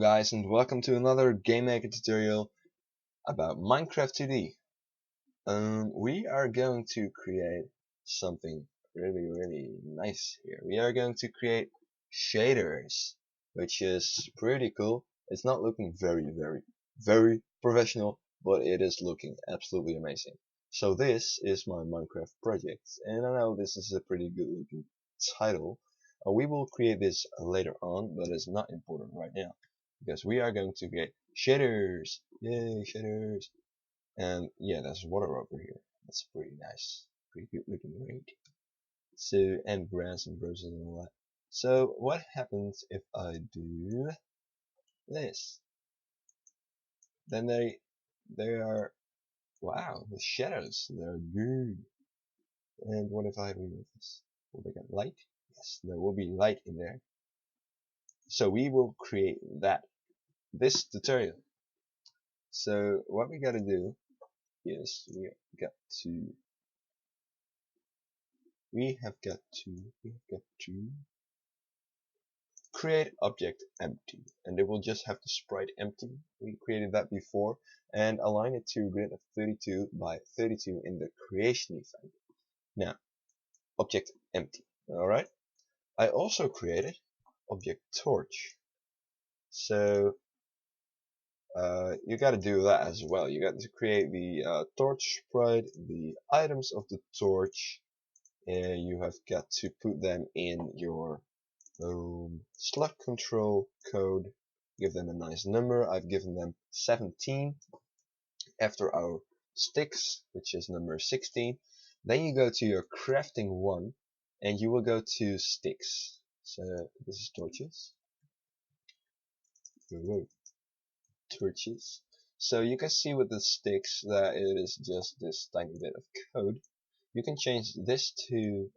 guys, and welcome to another Game Maker tutorial about Minecraft 2D. We are going to create something really nice here. We are going to create shaders, which is pretty cool. It's not looking very professional, but it is looking absolutely amazing. So this is my Minecraft project, and I know this is a pretty good looking title. We will create this later on, but it's not important right now because we are going to get shaders. Yay, shaders! And yeah, there's water over here. That's pretty nice, pretty good looking, right? So, and grass and roses and all that. So what happens if I do this? Then they are, wow, the shadows, they're good. And what if I remove this? Will they get light? Yes, there will be light in there. So we will create this tutorial. So what we gotta do is we have got to create object empty, and it will just have the sprite empty. We created that before, and align it to grid of 32 by 32 in the creation event. Now, object empty. Alright. I also created object torch. So you got to do that as well. You got to create the torch sprite, the items of the torch, and you have got to put them in your slot control code. Give them a nice number. I've given them 17 after our sticks, which is number 16. Then you go to your crafting one, and you will go to sticks. So this is torches. Torches. So you can see with the sticks that it is just this tiny bit of code. You can change this to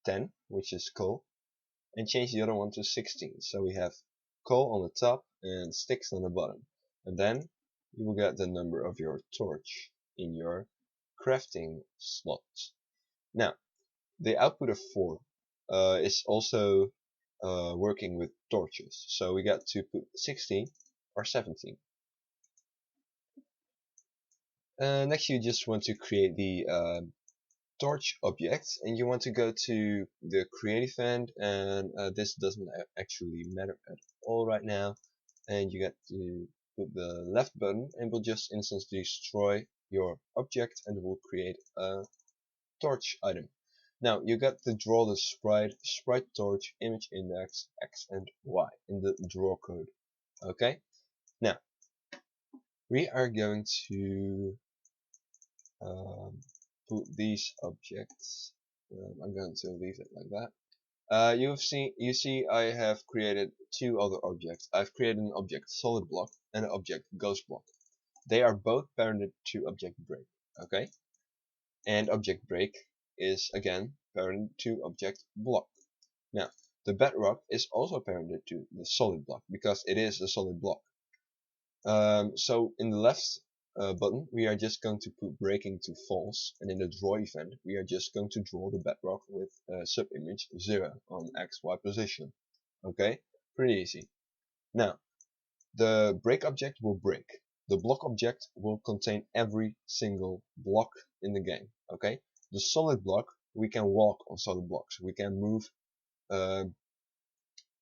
10, which is coal, and change the other one to 16. So we have coal on the top and sticks on the bottom. And then you will get the number of your torch in your crafting slot. Now, the output of 4 is also working with torches. So we got to put 16 or 17. Next you just want to create the torch object, and you want to go to the create event, and this doesn't actually matter at all right now, and you got to put the left button and will just instance destroy your object, and it will create a torch item. Now you got to draw the sprite torch image index X and Y in the draw code. Okay, now we are going to put these objects. I'm going to leave it like that. You see I have created two other objects. I've created an object solid block and an object ghost block. They are both parented to object break. Okay, and object break is again parented to object block. Now the bedrock is also parented to the solid block because it is a solid block. So in the left button we are just going to put breaking to false, and in the draw event we are just going to draw the bedrock with subimage 0 on XY position. Okay, pretty easy. Now the break object will break. The block object will contain every single block in the game. Okay, the solid block, we can walk on solid blocks, we can move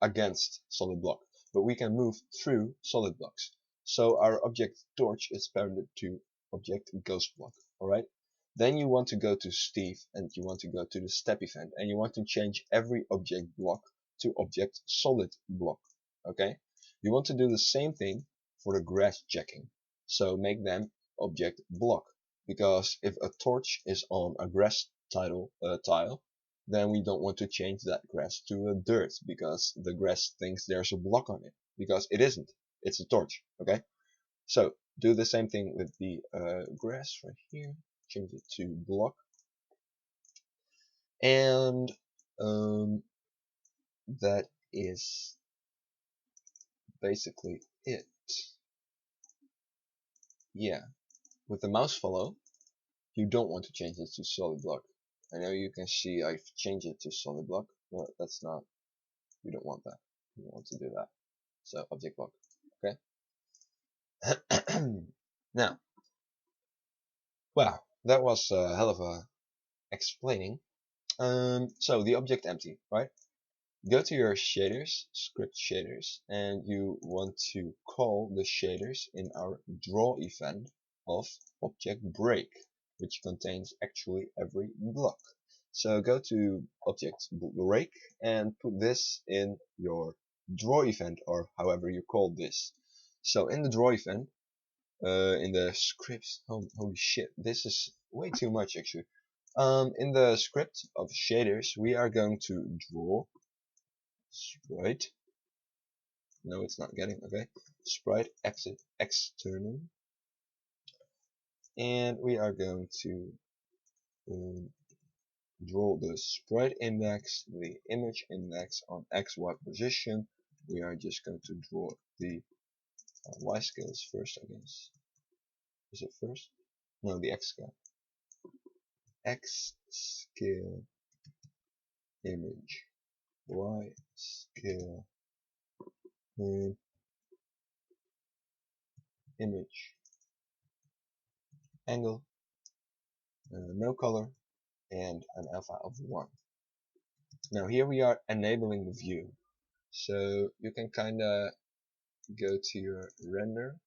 against solid block, but we can move through solid blocks. So our object torch is parented to object ghost block. Alright, then you want to go to Steve, and you want to go to the step event, and you want to change every object block to object solid block. Okay, you want to do the same thing for the grass checking. So make them object block, because if a torch is on a grass tile, then we don't want to change that grass to a dirt, because the grass thinks there's a block on it, because it isn't. It's a torch. Okay, so do the same thing with the grass right here. Change it to block, and that is basically it. Yeah, with the mouse follow, you don't want to change it to solid block. I know you can see I've changed it to solid block, but that's not. You don't want that. You don't want to do that. So object block. Okay. Now, wow, that was a hell of a explaining. So the object empty, right? Go to your shaders, script shaders, and you want to call the shaders in our draw event of object break, which contains actually every block. So go to object break and put this in your draw event, or however you call this. So in the draw event, in the script, holy shit, this is way too much actually. In the script of shaders, we are going to draw sprite. No, it's not getting, okay. Sprite exit external. And we are going to draw the sprite index, the image index on XY position. We are just going to draw the Y scales first, I guess. Is it first? No, the X scale. X scale image. Y scale image angle, no color, and an alpha of 1. Now here we are enabling the view. So you can kinda go to your render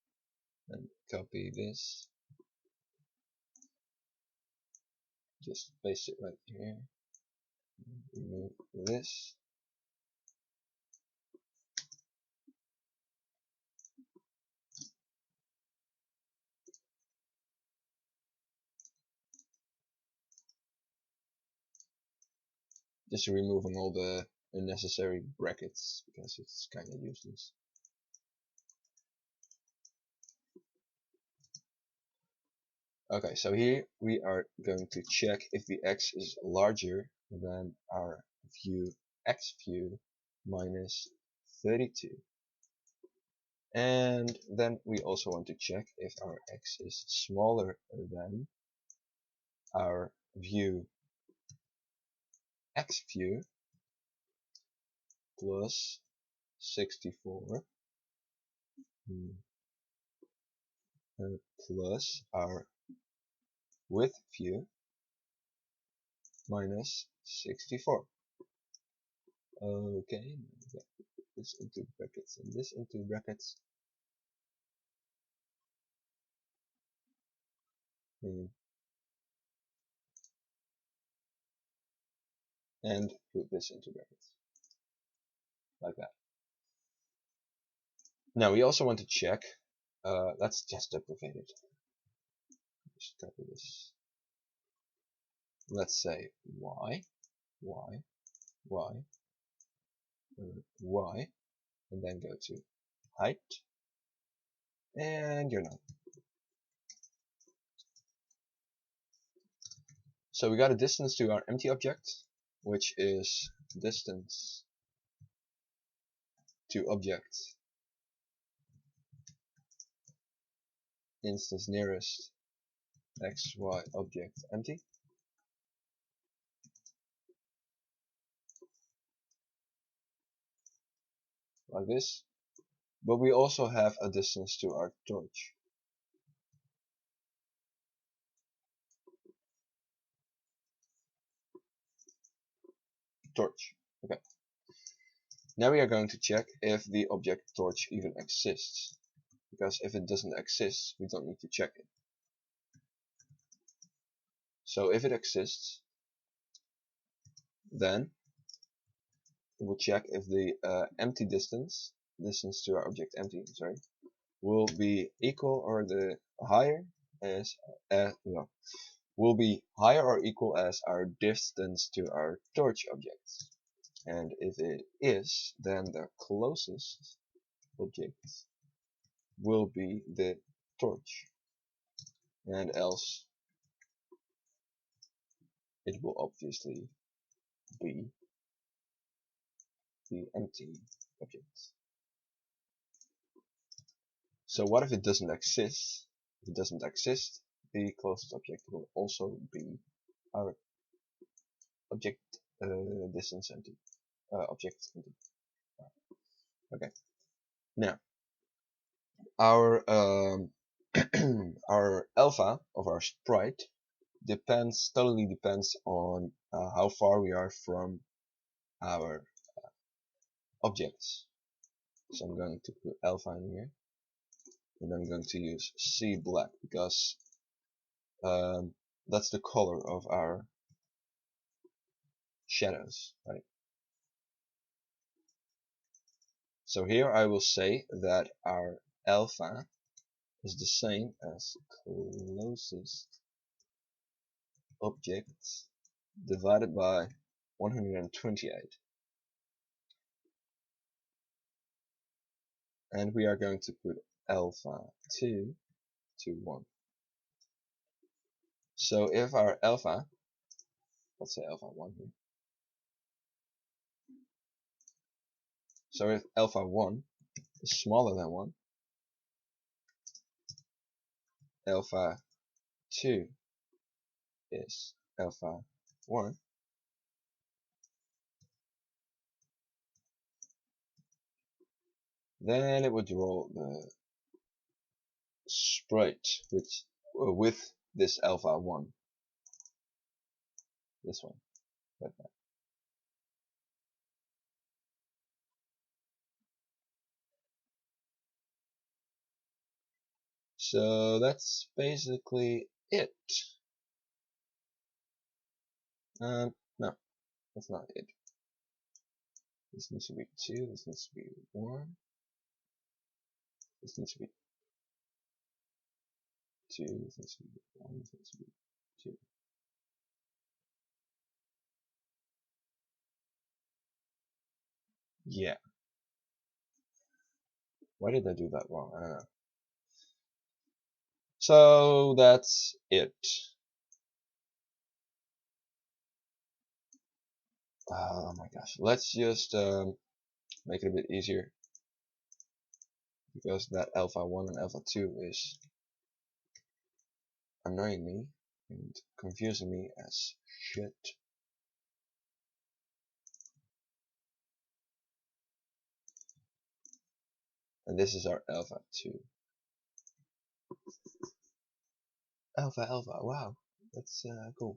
and copy this. Just paste it right here. Remove this. Just removing all the unnecessary brackets because it's kinda useless. Okay, so here we are going to check if the x is larger than our view x view minus 32. And then we also want to check if our x is smaller than our view x view plus 64 plus our width view minus 64. Okay, this into brackets and this into brackets. And put this into brackets like that. Now we also want to check. Let's just duplicate it. Just copy this. Let's say y, y, y, y, and then go to height, and you're done. So we got a distance to our empty object, which is distance to object instance nearest xy object empty. Like this. But we also have a distance to our torch. Okay. Now we are going to check if the object torch even exists. Because if it doesn't exist, we don't need to check it. So if it exists, then we'll check if the empty distance to our object empty, sorry, will be equal or the higher as no, will be higher or equal as our distance to our torch object. And if it is, then the closest object will be the torch, and else it will obviously be the empty object. So what if it doesn't exist? If it doesn't exist, the closest object will also be our object distance empty. Object empty. Okay. Now, our our alpha of our sprite totally depends on how far we are from our objects. So I'm going to put alpha in here, and I'm going to use C black because that's the color of our shadows, right? So here I will say that our alpha is the same as closest object divided by 128. And we are going to put alpha 2 to 1. So if our alpha, let's say alpha 1 here. So if alpha 1 is smaller than 1, alpha 2 is alpha 1, then it would draw the sprite with this alpha 1. This one. Like that. So that's basically it. No, that's not it. This needs to be 2, this needs to be 1, this needs to be 2, this needs to be 1, this needs to be 2. Yeah. Why did I do that wrong? I don't know. So that's it. Oh my gosh. Let's just make it a bit easier, because that alpha 1 and alpha 2 is annoying me and confusing me as shit. And this is our alpha 2. Alpha, wow. That's cool.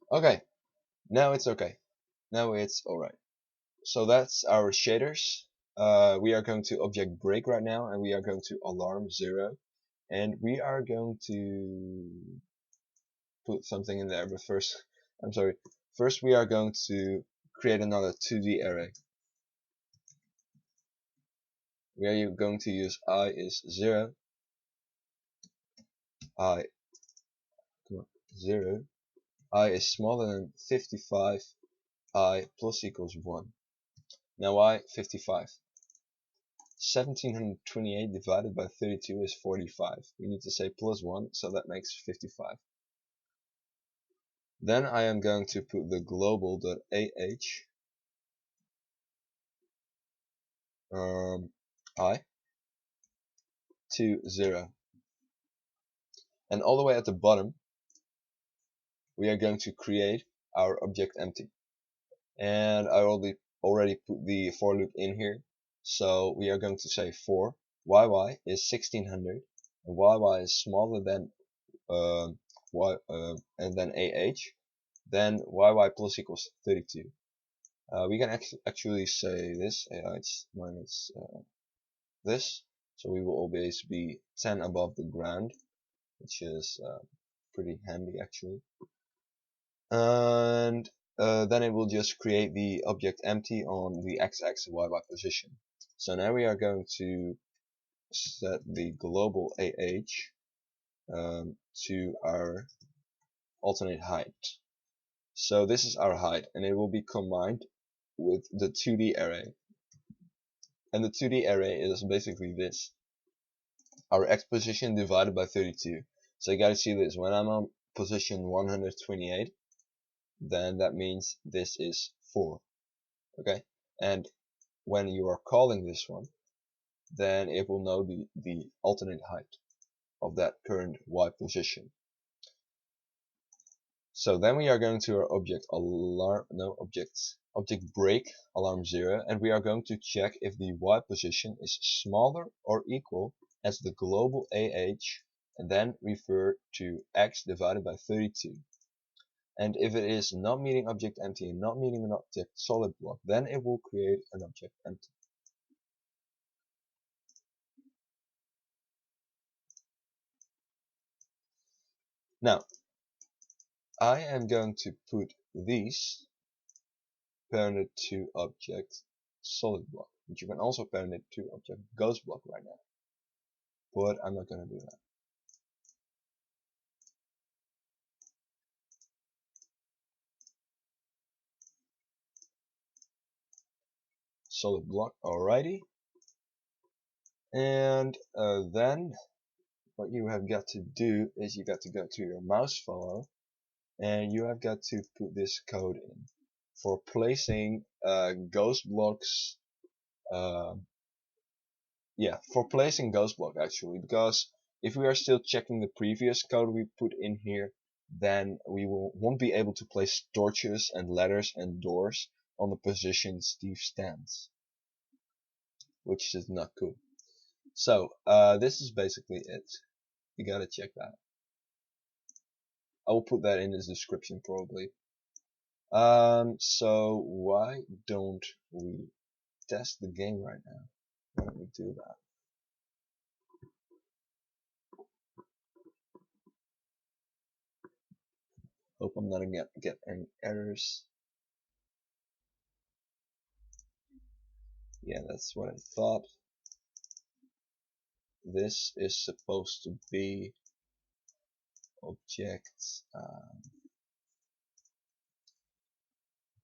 Okay. Now it's okay. Now it's alright. So that's our shaders. We are going to object break right now, and we are going to alarm 0. And we are going to put something in there, but first, I'm sorry. First we are going to create another 2D array. We are going to use I is 0, I, 0, I is smaller than 55, I plus equals 1. Now why 55? 1728 divided by 32 is 45. We need to say plus 1, so that makes 55. Then I am going to put the global.ah I to 0. And all the way at the bottom, we are going to create our object empty. And I already put the for loop in here. So we are going to say for yy is 1600, and yy is smaller than and then ah, then yy plus equals 32. We can actually say this, it's minus this, so we will always be 10 above the ground, which is pretty handy actually. And then it will just create the object empty on the x-axis y position. So now we are going to set the global to our alternate height. So this is our height, and it will be combined with the 2D array. And the 2D array is basically this: our x position divided by 32. So you gotta see this. When I'm on position 128, then that means this is 4. Okay? And when you are calling this one, then it will know the alternate height of that current y position. So then we are going to our object alarm, no objects, object break alarm 0, and we are going to check if the Y position is smaller or equal as the global AH, and then refer to X divided by 32. And if it is not meeting object empty and not meeting an object solid block, then it will create an object empty. Now, I am going to put these parented to object solid block, but you can also parent it to object ghost block right now. But I'm not going to do that. Solid block, alrighty. And then what you have got to do is you got to go to your mouse follow, and you have got to put this code in for placing ghost blocks. Yeah, for placing ghost block actually, because if we are still checking the previous code we put in here, then we won't be able to place torches and ladders and doors on the position Steve stands, which is not cool. So this is basically it. You gotta check that. I will put that in the description probably. So why don't we test the game right now? Why don't we do that? Hope I'm not gonna get any errors. Yeah, that's what I thought. This is supposed to be objects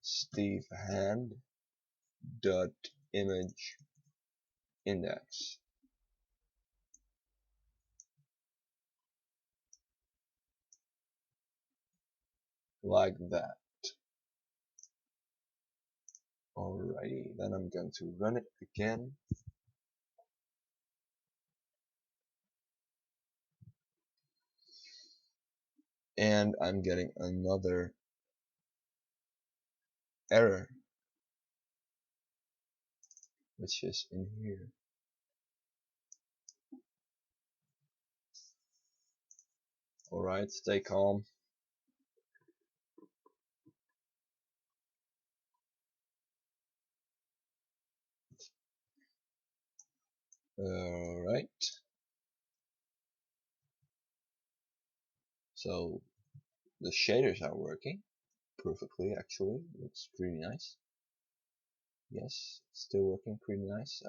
Steve hand dot image index, like that. Alrighty, then I'm going to run it again. And I'm getting another error, which is in here. Alright, stay calm. Alright. So the shaders are working perfectly actually. Looks pretty nice. Yes, it's still working pretty nice.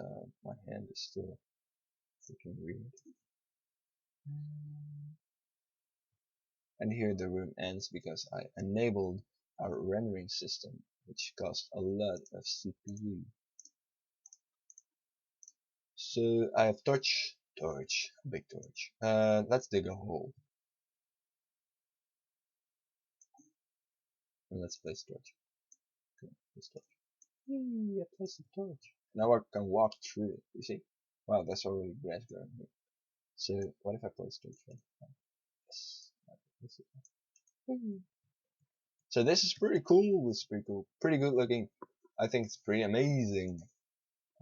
My hand is still freaking weird. And here the room ends because I enabled our rendering system, which cost a lot of CPU. So I have torch, big torch. Let's dig a hole. And let's place torch. Okay, place torch. Yay, I placed a torch. Now I can walk through it, you see? Wow, that's already grass growing here. So what if I place torch here? Yes. So this is pretty cool. It's pretty cool. Pretty good looking. I think it's pretty amazing.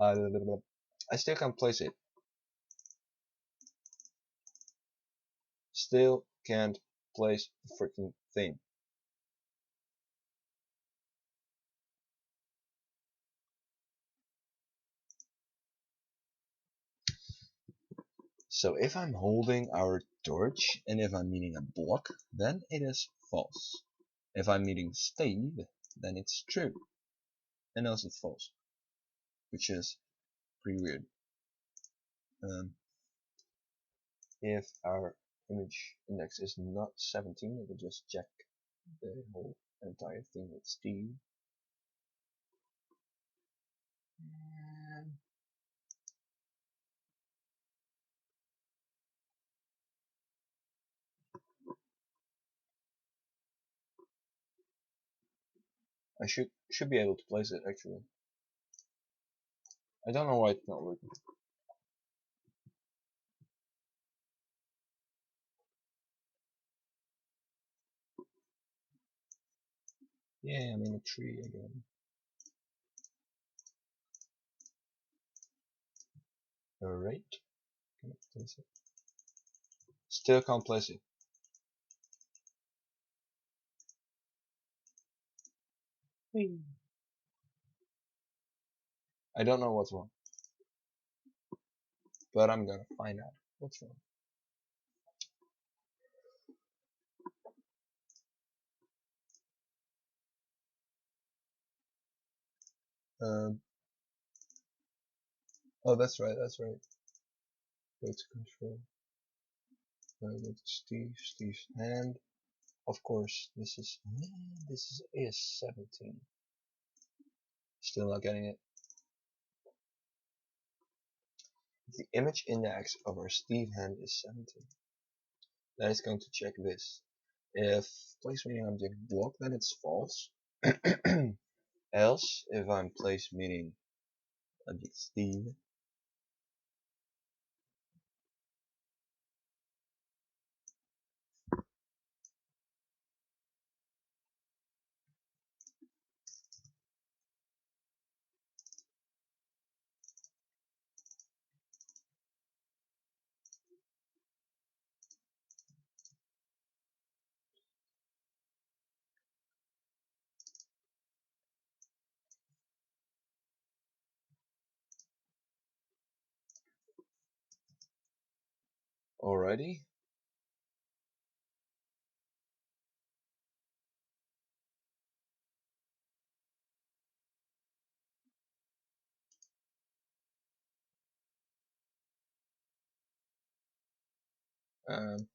I still can't place it. Still can't place the freaking thing. So if I'm holding our torch and if I'm meeting a block, then it is false. If I'm meeting Steve, then it's true. And else it's false. Which is pretty weird. If our image index is not 17, it will just check the whole entire thing with Steve. I should be able to place it actually. I don't know why it's not working. Yeah, I'm in a tree again. Alright. Can I place it? Still can't place it. I don't know what's wrong, but I'm gonna find out what's wrong. Um, oh, that's right, that's right. Go to control. Go to Steve's hand. Of course, this is AS17. Still not getting it. The image index of our Steve hand is 17. That is going to check this. If place meaning object block, then it's false. Else, if I'm place meaning object Steve, already. Um,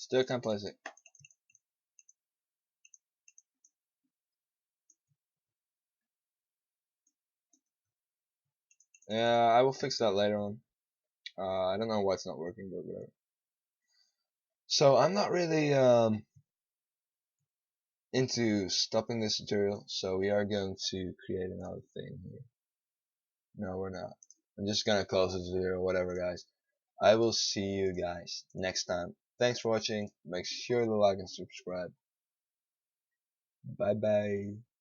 Still can't place it. Yeah, I will fix that later on. I don't know why it's not working, but whatever. So I'm not really into stopping this tutorial, so we are going to create another thing here. No, we're not. I'm just gonna close this video, whatever, guys. I will see you guys next time. Thanks for watching. Make sure to like and subscribe. Bye bye.